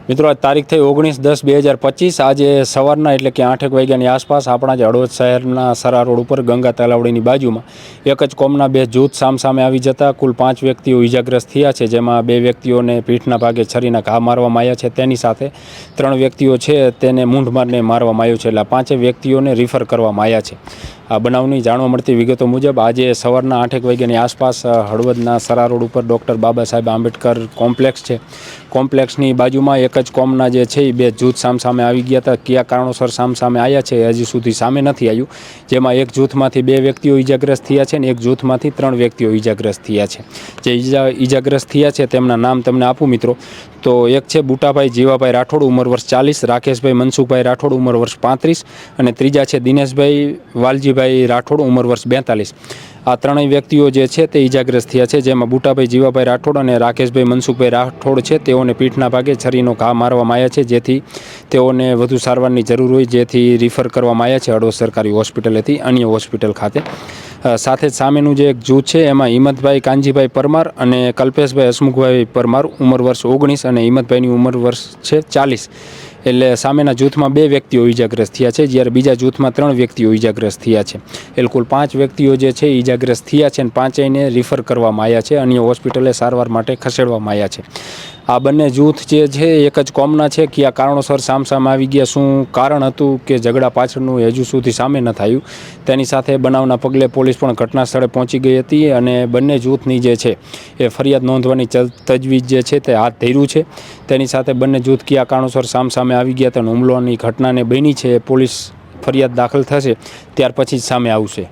મિત્રો, આજ તારીખ થઈ 19/10/2025। આજે સવારના એટલે કે 8 વાગ્યાની આસપાસ આપણા જ હળવદ શહેરના સરા રોડ ઉપર ગંગા તલાવડીની બાજુમાં એક જ કોમના બે જૂથ સામસામે આવી જતા કુલ 5 વ્યક્તિઓ ઈજાગ્રસ્ત થયા છે, જેમાં 2 વ્યક્તિઓને પીઠના ભાગે છરીના ઘા મારવામાં આવ્યા છે। તેની સાથે 3 વ્યક્તિઓ છે તેને મૂંઢ મારને મારવામાં આવ્યો છે, એટલે 5 વ્યક્તિઓને રિફર કરવામાં આવ્યા છે। આ બનાવની જાણવા મળતી વિગતો મુજબ આજે સવારના 8 વાગ્યાની આસપાસ હળવદના સરા રોડ ઉપર ડૉક્ટર બાબા સાહેબ આંબેડકર કોમ્પ્લેક્સ છે, કોમ્પ્લેક્સની બાજુમાં એક જ કોમના જે છે એ બે જૂથ સામસામે આવી ગયા હતા। કયા કારણોસર સામસામે આવ્યા છે હજી સુધી સામે નથી આવ્યું, જેમાં એક જૂથમાંથી 2 વ્યક્તિઓ ઈજાગ્રસ્ત થયા છે અને એક જૂથમાંથી 3 વ્યક્તિઓ ઈજાગ્રસ્ત થયા છે। જે ઈજાગ્રસ્ત થયા છે તેમના નામ તમને આપું મિત્રો, તો એક છે બુટાભાઈ જીવાભાઈ રાઠોડ, ઉંમર વર્ષ 40, રાકેશભાઈ મનસુખભાઈ રાઠોડ, ઉંમર વર્ષ 35 અને ત્રીજા છે દિનેશભાઈ વાલજીભાઈ રાઠોડ, ઉંમર વર્ષ 42। આ ત્રણેય વ્યક્તિઓ જે છે તે ઈજાગ્રસ્ત થયા છે, જેમાં બુટાભાઈ જીવાભાઈ રાઠોડ અને રાકેશભાઈ મનસુખભાઈ રાઠોડ છે તેઓને પીઠના ભાગે છરીનો ઘા મારવામાં આવ્યા છે, જેથી તેઓને વધુ સારવારની જરૂર હોય, જેથી રિફર કરવામાં આવ્યા છે હળવદ સરકારી હોસ્પિટલેથી અન્ય હોસ્પિટલ ખાતે। સાથે જ સામેનું જે એક જૂથ છે એમાં હિંમતભાઈ કાનજીભાઈ પરમાર અને કલ્પેશભાઈ હસમુખભાઈ પરમાર, ઉંમર વર્ષ 19 અને હિંમતભાઈની ઉંમર વર્ષ છે 40। એટલે સામેના જૂથમાં 2 વ્યક્તિઓ ઈજાગ્રસ્ત થયા છે, જ્યારે બીજા જૂથમાં 3 વ્યક્તિઓ ઈજાગ્રસ્ત થયા છે। એટલે કુલ 5 વ્યક્તિઓ જે છે ઈજાગ્રસ્ત થયા છે અને 5ને રિફર કરવામાં આવ્યા છે, અન્ય હોસ્પિટલે સારવાર માટે ખસેડવામાં આવ્યા છે। આ બંને જૂથ જે છે એક જ કોમના છે, કયા કારણોસર સામસામે આવી ગયા, શું કારણ હતું કે ઝઘડા પાછળનું હજુ સુધી સામે ન થયું। તેની સાથે બનાવના પગલે પોલીસ પણ ઘટના સ્થળે પહોંચી ગઈ હતી અને બંને જૂથની જે છે એ ફરિયાદ નોંધવાની તજવીજ જે છે તે હાથ ધર્યું છે। તેની સાથે બંને જૂથ કયા કારણોસર સામસામે આવી ગયા હતા, હુમલાની ઘટનાને બની છે, પોલીસ ફરિયાદ દાખલ થશે ત્યાર પછી જ સામે આવશે।